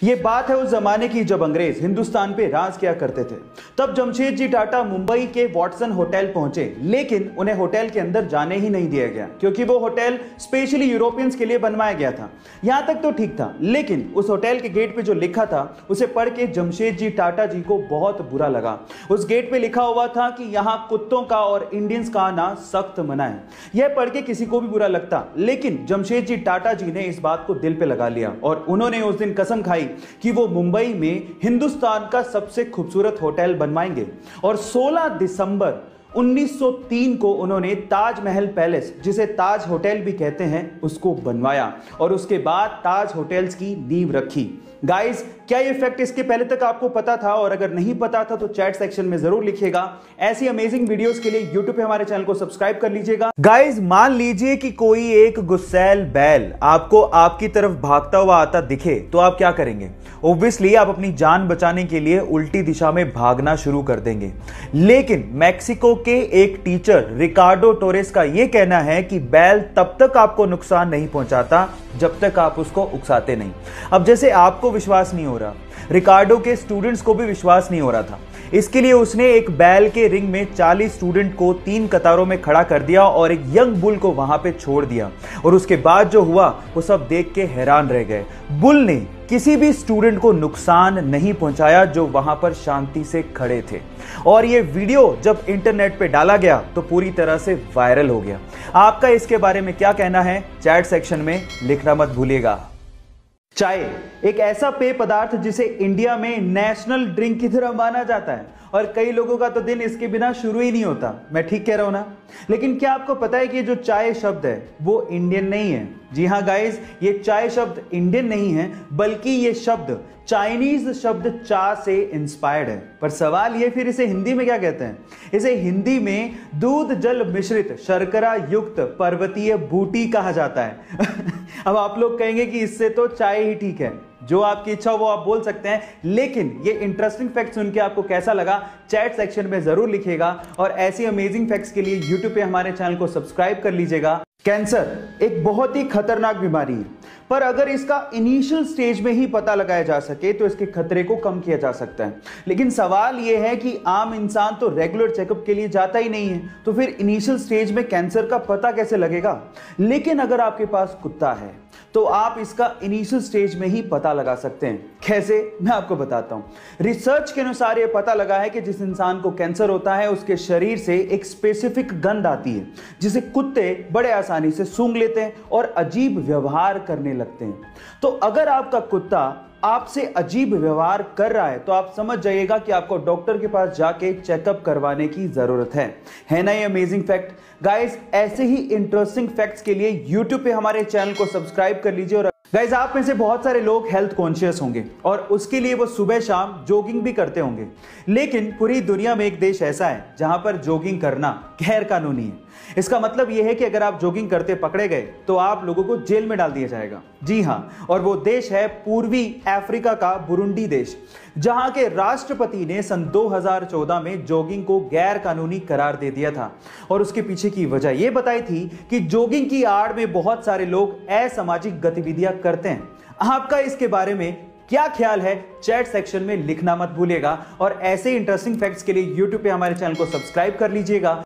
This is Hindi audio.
ये बात है उस जमाने की जब अंग्रेज हिंदुस्तान पे राज किया करते थे। तब जमशेदजी टाटा मुंबई के वॉटसन होटल पहुंचे, लेकिन उन्हें होटल के अंदर जाने ही नहीं दिया गया क्योंकि वो होटल स्पेशली यूरोपियंस के लिए बनवाया गया था। यहां तक तो ठीक था, लेकिन उस होटल के गेट पे जो लिखा था उसे पढ़ के जमशेदजी टाटा जी को बहुत बुरा लगा। उस गेट पे लिखा हुआ था कि यहाँ कुत्तों का और इंडियंस का आना सख्त मना है। यह पढ़ के किसी को भी बुरा लगता, लेकिन जमशेदजी टाटा जी ने इस बात को दिल पे लगा लिया और उन्होंने उस दिन कसम खाई कि वो मुंबई में हिंदुस्तान का सबसे खूबसूरत होटल बनवाएंगे। और 16 दिसंबर 1903 को उन्होंने ताजमहल पैलेस, जिसे ताज होटल भी कहते हैं, उसको बनवाया और उसके बाद ताज होटल्स की नींव रखी। गाइस, क्या ये फैक्ट इसके पहले तक आपको पता था? और अगर नहीं पता था तो चैट सेक्शन में जरूर लिखिएगा। ऐसी अमेजिंग वीडियोस के लिए यूट्यूब पे हमारे चैनल को सब्सक्राइब कर लीजिएगा। गाइस, मान लीजिए कि कोई एक गुस्सैल बैल आपको आपकी तरफ भागता हुआ आता दिखे, तो आप क्या करेंगे? ऑब्वियसली आप अपनी जान बचाने के लिए उल्टी दिशा में भागना शुरू कर देंगे। लेकिन मैक्सिको के एक टीचर रिकार्डो टोरेस का यह कहना है कि बैल तब तक आपको नुकसान नहीं पहुंचाता जब तक आप उसको उकसाते नहीं। अब जैसे आपको विश्वास नहीं हो रहा, रिकार्डो के स्टूडेंट्स को भी विश्वास नहीं हो रहा था, इसके लिए उसने एक बैल के रिंग में 40 स्टूडेंट को 3 कतारों में खड़ा कर दिया और एक यंग बुल को वहां पे छोड़ दिया। और उसके बाद जो हुआ वो सब देख के हैरान रह गए। बुल ने किसी भी स्टूडेंट को नुकसान नहीं पहुंचाया जो वहां पर शांति से खड़े थे। और ये वीडियो जब इंटरनेट पे डाला गया तो पूरी तरह से वायरल हो गया। आपका इसके बारे में क्या कहना है? चैट सेक्शन में लिखना मत भूलिएगा। चाय एक ऐसा पेय पदार्थ जिसे इंडिया में नेशनल ड्रिंक की तरह माना जाता है और कई लोगों का तो दिन इसके बिना शुरू ही नहीं होता। मैं ठीक कह रहा हूं ना? लेकिन क्या आपको पता है कि जो चाय शब्द है वो इंडियन नहीं है? जी हाँ गाइस, ये चाय शब्द इंडियन नहीं है, बल्कि ये शब्द चाइनीज शब्द चा से इंस्पायर्ड है। पर सवाल ये, फिर इसे हिंदी में क्या कहते हैं? इसे हिंदी में दूध जल मिश्रित शर्करा युक्त पर्वतीय बूटी कहा जाता है। अब आप लोग कहेंगे कि इससे तो चाय ही ठीक है। जो आपकी इच्छा हो वो आप बोल सकते हैं, लेकिन ये इंटरेस्टिंग फैक्ट सुन के आपको कैसा लगा चैट सेक्शन में जरूर लिखिएगा। और ऐसी अमेजिंग फैक्ट्स के लिए यूट्यूब पे हमारे चैनल को सब्सक्राइब कर लीजिएगा। कैंसर एक बहुत ही खतरनाक बीमारी है, पर अगर इसका इनिशियल स्टेज में ही पता लगाया जा सके तो इसके खतरे को कम किया जा सकता है। लेकिन सवाल यह है कि आम इंसान तो रेगुलर चेकअप के लिए जाता ही नहीं है, तो फिर इनिशियल स्टेज में कैंसर का पता कैसे लगेगा? लेकिन अगर आपके पास कुत्ता है तो आप इसका इनिशियल स्टेज में ही पता लगा सकते हैं। कैसे? मैं आपको बताता हूं। रिसर्च के अनुसार यह पता लगा है कि जिस इंसान को कैंसर होता है उसके शरीर से एक स्पेसिफिक गंध आती है जिसे कुत्ते बड़े आसानी से सूंघ लेते हैं और अजीब व्यवहार करने लगते हैं। तो अगर आपका कुत्ता आपसे अजीब व्यवहार कर रहा है तो आप समझ जाइएगा कि आपको डॉक्टर के पास जाके चेकअप करवाने की जरूरत है ना? ये अमेजिंग फैक्ट। गाइस, ऐसे ही इंटरेस्टिंग फैक्ट्स के लिए यूट्यूब पे हमारे चैनल को सब्सक्राइब कर लीजिए। और गाइस, आप में से बहुत सारे लोग हेल्थ कॉन्शियस होंगे और उसके लिए वो सुबह शाम जॉगिंग भी करते होंगे। लेकिन पूरी दुनिया में एक देश ऐसा है जहां पर जॉगिंग करना गैर कानूनी है। इसका मतलब यह है कि अगर आप जॉगिंग करते पकड़े गए तो आप लोगों को जेल में डाल दिया जाएगा। जी हां, और वो देश है पूर्वी अफ्रीका का बुरुंडी देश, जहां के राष्ट्रपति ने सन 2014 में जॉगिंग को गैर कानूनी करार दे दिया था। और उसके पीछे की वजह यह बताई थी कि जॉगिंग की आड़ में बहुत सारे लोग असामाजिक गतिविधियां करते हैं। आपका इसके बारे में क्या ख्याल है? चैट सेक्शन में लिखना मत भूलिएगा। और ऐसे इंटरेस्टिंग फैक्ट्स के लिए यूट्यूब पे हमारे चैनल को सब्सक्राइब कर लीजिएगा।